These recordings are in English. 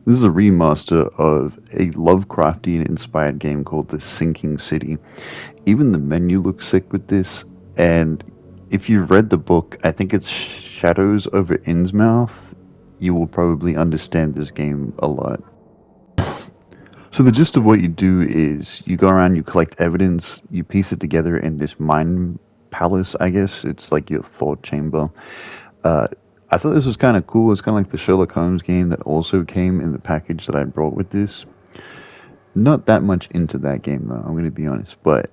This is a remaster of a Lovecraftian inspired game called The Sinking City. Even the menu looks sick with this, and if you've read the book, I think it's Shadows over Innsmouth, you will probably understand this game a lot. So the gist of what you do is you go around, you collect evidence, you piece it together in this mind palace, I guess. It's like your thought chamber. Uh, I thought this was kind of cool. It's kind of like the Sherlock Holmes game that also came in the package that I brought with this. Not that much into that game though, I'm going to be honest, but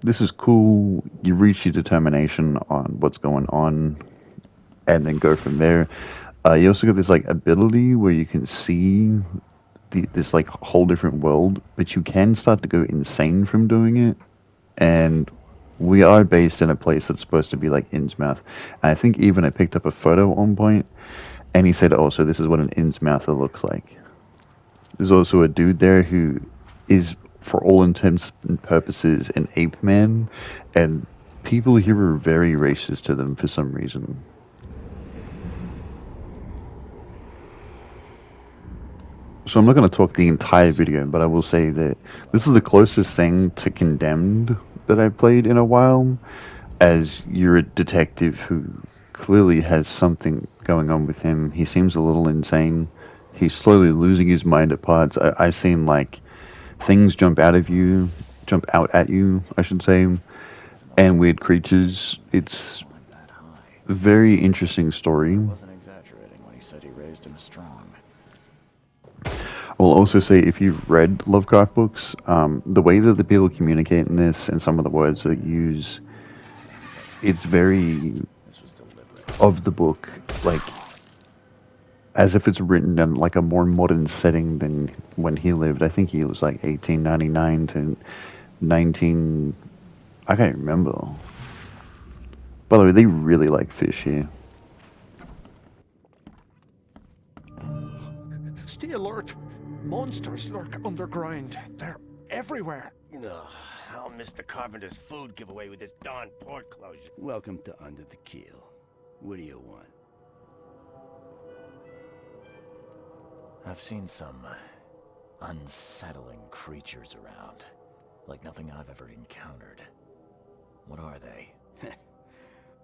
this is cool. You reach your determination on what's going on and then go from there. You also got this like ability where you can see this like whole different world, but you can start to go insane from doing it. And we are based in a place that's supposed to be like Innsmouth. And I think even I picked up a photo at one point, and he said, "Oh, so this is what an Innsmouther looks like." There's also a dude there who is, for all intents and purposes, an ape man, and people here are very racist to them for some reason. So I'm not going to talk the entire video, but I will say that this is the closest thing to Condemned that I've played in a while, as you're a detective who clearly has something going on with him. He seems a little insane. He's slowly losing his mind at parts. I've seen like things jump out at you, I should say, and weird creatures. It's a very interesting story. Wasn't exaggerating when he said he raised him strong. I will also say, if you've read Lovecraft books, the way that the people communicate in this and some of the words they use, it's very of the book, like as if it's written in like a more modern setting than when he lived. I think he was like 1899 to 19. I can't remember. By the way, they really like fish here. Stay alert! Monsters lurk underground. They're everywhere. Ugh, I'll miss the carpenter's food giveaway with this darn port closure. Welcome to Under the Keel. What do you want? I've seen some unsettling creatures around, like nothing I've ever encountered. What are they?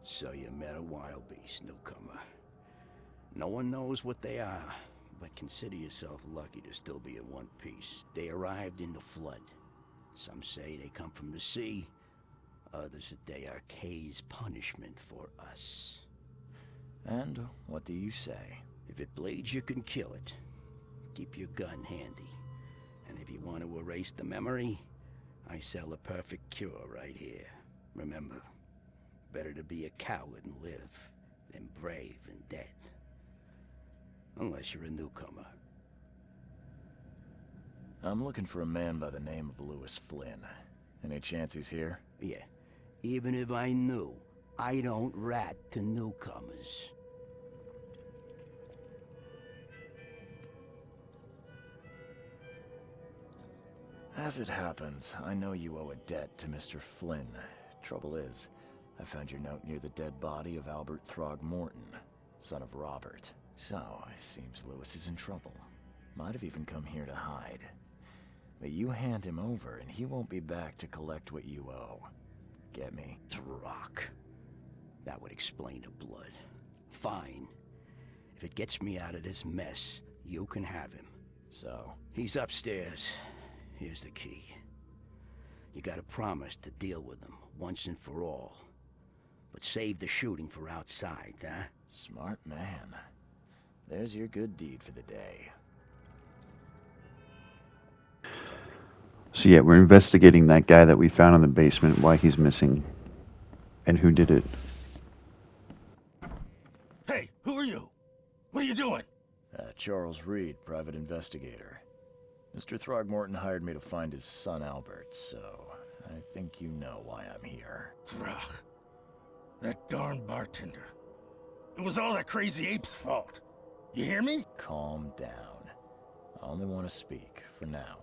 So you met a wild beast, newcomer. No one knows what they are, but consider yourself lucky to still be in one piece. They arrived in the flood. Some say they come from the sea. Others that they are Kay's punishment for us. And what do you say? If it bleeds, you can kill it. Keep your gun handy. And if you want to erase the memory, I sell a perfect cure right here. Remember, better to be a coward and live than brave and dead. Unless you're a newcomer. I'm looking for a man by the name of Lewis Flynn. Any chance he's here? Yeah, even if I knew, I don't rat to newcomers. As it happens, I know you owe a debt to Mr. Flynn. Trouble is, I found your note near the dead body of Albert Throgmorton, son of Robert. So, it seems Lewis is in trouble. Might have even come here to hide. But you hand him over and he won't be back to collect what you owe. Get me? Throck. That would explain the blood. Fine. If it gets me out of this mess, you can have him. So? He's upstairs. Here's the key. You gotta promise to deal with him once and for all. But save the shooting for outside, huh? Smart man. There's your good deed for the day. So yeah, we're investigating that guy that we found in the basement, why he's missing, and who did it. Hey, who are you? What are you doing? Charles Reed, private investigator. Mr. Throgmorton hired me to find his son Albert, so I think you know why I'm here. Ugh, that darn bartender. It was all that crazy ape's fault. You hear me? Calm down. I only want to speak, for now.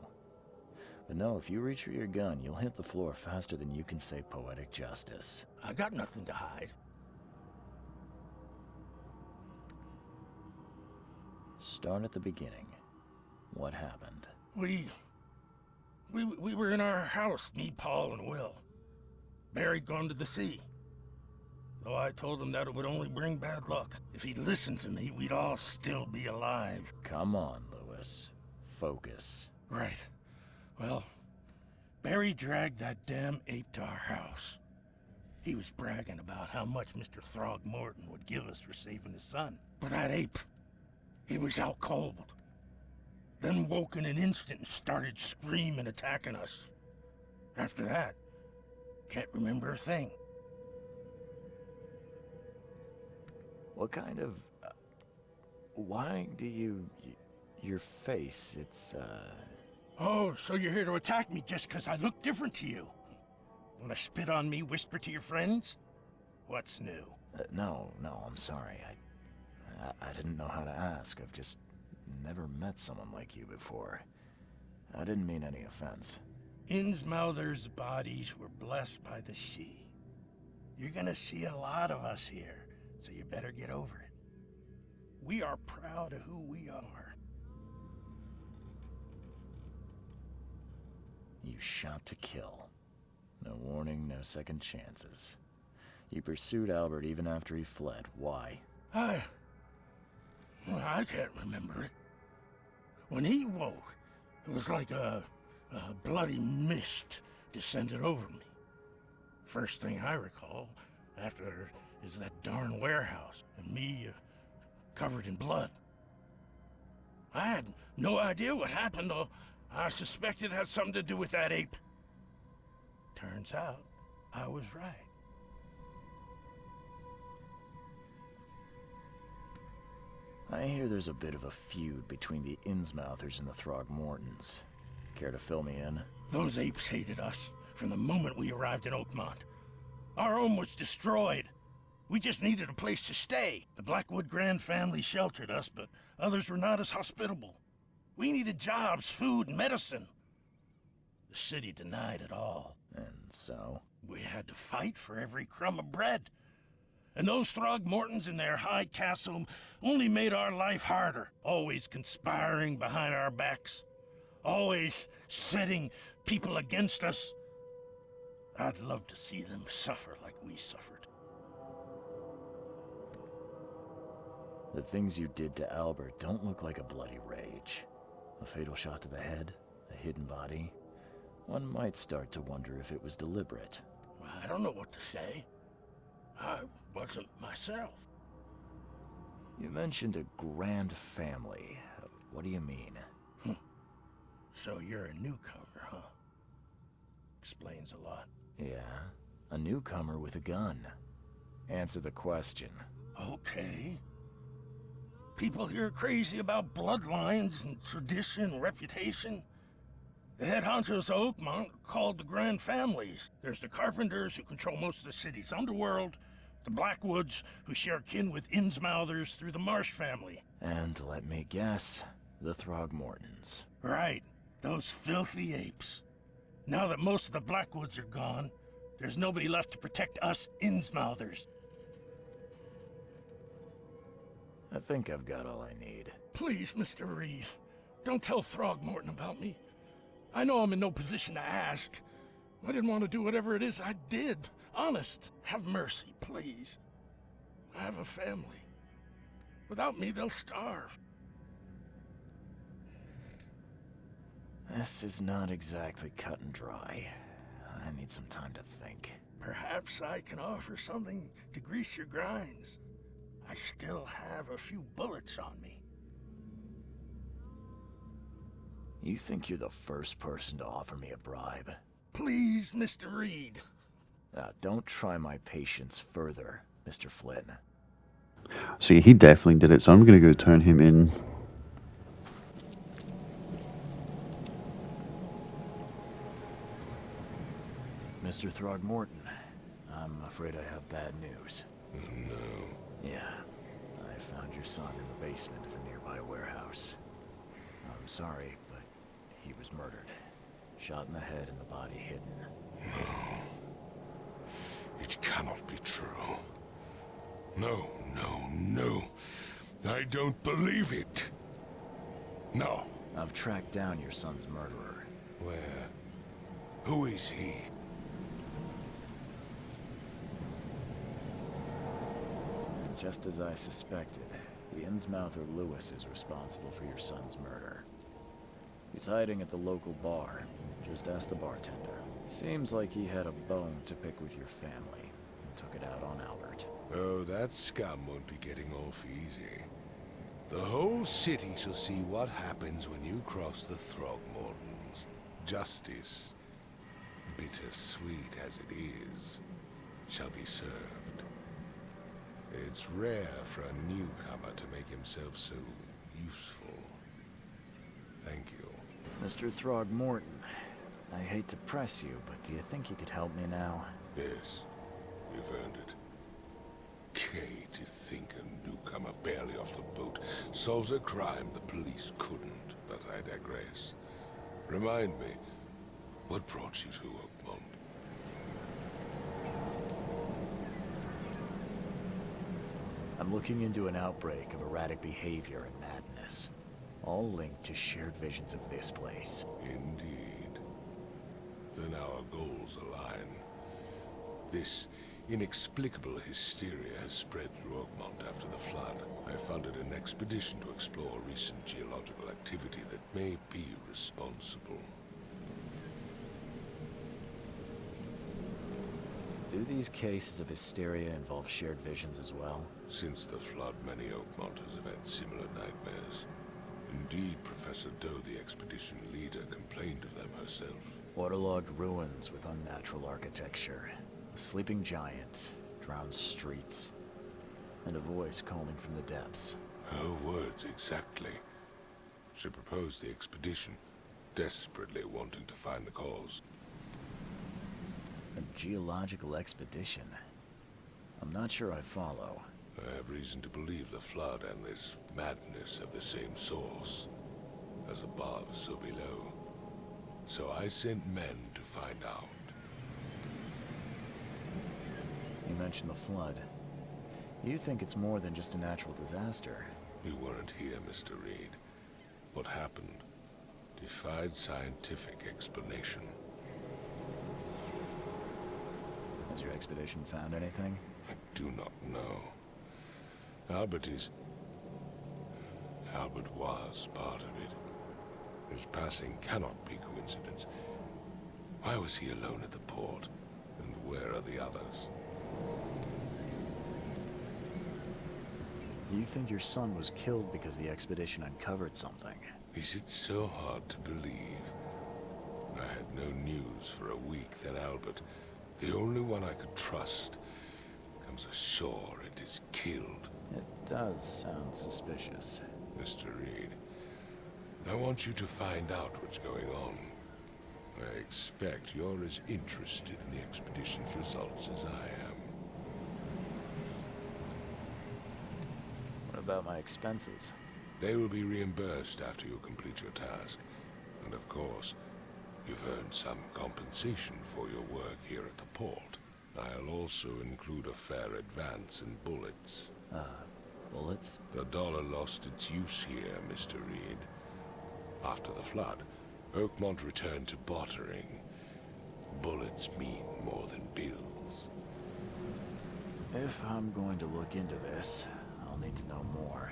But no, if you reach for your gun, you'll hit the floor faster than you can say poetic justice. I got nothing to hide. Start at the beginning. What happened? We were in our house, me, Paul, and Will. Barry'd gone to the sea. Though I told him that it would only bring bad luck. If he'd listened to me, we'd all still be alive. Come on, Lewis. Focus. Right. Well, Barry dragged that damn ape to our house. He was bragging about how much Mr. Throgmorton would give us for saving his son. But that ape, he was out cold. Then woke in an instant and started screaming, attacking us. After that, can't remember a thing. What kind of... why do you... your face, it's, Oh, so you're here to attack me just because I look different to you? Wanna spit on me, whisper to your friends? What's new? no, I'm sorry. I didn't know how to ask. I've just never met someone like you before. I didn't mean any offense. Innsmouthers' bodies were blessed by the she. You're gonna see a lot of us here, so you better get over it. We are proud of who we are. You shot to kill. No warning, no second chances. You pursued Albert even after he fled. Why? I can't remember it. When he woke, it was like a bloody mist descended over me. First thing I recall after is that darn warehouse and me covered in blood. I had no idea what happened, though. I suspected it had something to do with that ape. Turns out, I was right. I hear there's a bit of a feud between the Innsmouthers and the Throgmortons. Care to fill me in? Those apes hated us from the moment we arrived in Oakmont. Our home was destroyed. We just needed a place to stay. The Blackwood Grand family sheltered us, but others were not as hospitable. We needed jobs, food, and medicine. The city denied it all. And so? We had to fight for every crumb of bread. And those Throgmortons in their high castle only made our life harder, always conspiring behind our backs, always setting people against us. I'd love to see them suffer like we suffered. The things you did to Albert don't look like a bloody rage. A fatal shot to the head, a hidden body. One might start to wonder if it was deliberate. I don't know what to say. I wasn't myself. You mentioned a grand family. What do you mean? So you're a newcomer, huh? Explains a lot. Yeah, a newcomer with a gun. Answer the question. Okay. People here are crazy about bloodlines and tradition and reputation. The head honchos of Oakmont are called the Grand Families. There's the Carpenters, who control most of the city's underworld, the Blackwoods, who share kin with Innsmouthers through the Marsh family. And let me guess, the Throgmortons. Right, those filthy apes. Now that most of the Blackwoods are gone, there's nobody left to protect us Innsmouthers. I think I've got all I need. Please, Mr. Reed, don't tell Throgmorton about me. I know I'm in no position to ask. I didn't want to do whatever it is I did. Honest, have mercy, please. I have a family. Without me, they'll starve. This is not exactly cut and dry. I need some time to think. Perhaps I can offer something to grease your grinds. I still have a few bullets on me. You think you're the first person to offer me a bribe? Please, Mr. Reed. Now, don't try my patience further, Mr. Flynn. See, he definitely did it, so I'm going to go turn him in. Mr. Throgmorton, I'm afraid I have bad news. No. Yeah, I found your son in the basement of a nearby warehouse. I'm sorry, but he was murdered. Shot in the head and the body hidden. No. It cannot be true. No, no, no. I don't believe it. No. I've tracked down your son's murderer. Where? Who is he? Just as I suspected, the Innsmouther Lewis is responsible for your son's murder. He's hiding at the local bar. Just ask the bartender. Seems like he had a bone to pick with your family and took it out on Albert. Oh, that scum won't be getting off easy. The whole city shall see what happens when you cross the Throgmortons. Justice, bittersweet as it is, shall be served. It's rare for a newcomer to make himself so useful. Thank you. Mr. Throgmorton, I hate to press you, but do you think you could help me now? Yes, you've earned it. Kay, to think a newcomer barely off the boat solves a crime the police couldn't, but I digress. Remind me, what brought you to Oakmont? I'm looking into an outbreak of erratic behavior and madness, all linked to shared visions of this place. Indeed. Then our goals align. This inexplicable hysteria has spread through Oakmont after the flood. I funded an expedition to explore recent geological activity that may be responsible. Do these cases of hysteria involve shared visions as well? Since the flood, many Oakmonters have had similar nightmares. Indeed, Professor Doe, the expedition leader, complained of them herself. Waterlogged ruins with unnatural architecture, a sleeping giant, drowned streets, and a voice calling from the depths. Her words exactly. She proposed the expedition, desperately wanting to find the cause. A geological expedition? I'm not sure I follow. I have reason to believe the flood and this madness have the same source. As above, so below. So I sent men to find out. You mentioned the flood. You think it's more than just a natural disaster? You weren't here, Mr. Reed. What happened defied scientific explanation. Has your expedition found anything? I do not know. Albert was part of it. His passing cannot be coincidence. Why was he alone at the port? And where are the others? You think your son was killed because the expedition uncovered something? Is it so hard to believe? I had no news for a week, then Albert, the only one I could trust, comes ashore and is killed. It does sound suspicious. Mr. Reed, I want you to find out what's going on. I expect you're as interested in the expedition's results as I am. What about my expenses? They will be reimbursed after you complete your task. And of course, you've earned some compensation for your work here at the port. I'll also include a fair advance in bullets. Bullets? The dollar lost its use here, Mr. Reed. After the flood, Oakmont returned to bartering. Bullets mean more than bills. If I'm going to look into this, I'll need to know more.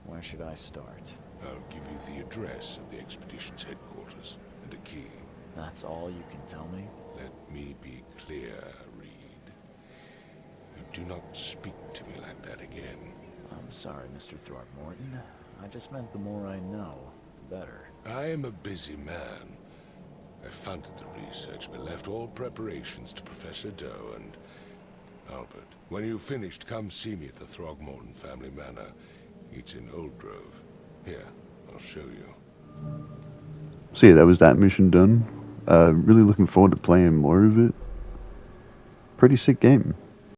Where should I start? I'll give you the address of the expedition's headquarters and a key. That's all you can tell me? Let me be clear, Reed. You do not speak to me like that again. I'm sorry, Mr. Throckmorton. I just meant the more I know, the better. I am a busy man. I funded the research, but left all preparations to Professor Doe and Albert. When you've finished, come see me at the Throgmorton family manor. It's in Old Grove. Here, I'll show you. So yeah, that was that mission done. Really looking forward to playing more of it. Pretty sick game.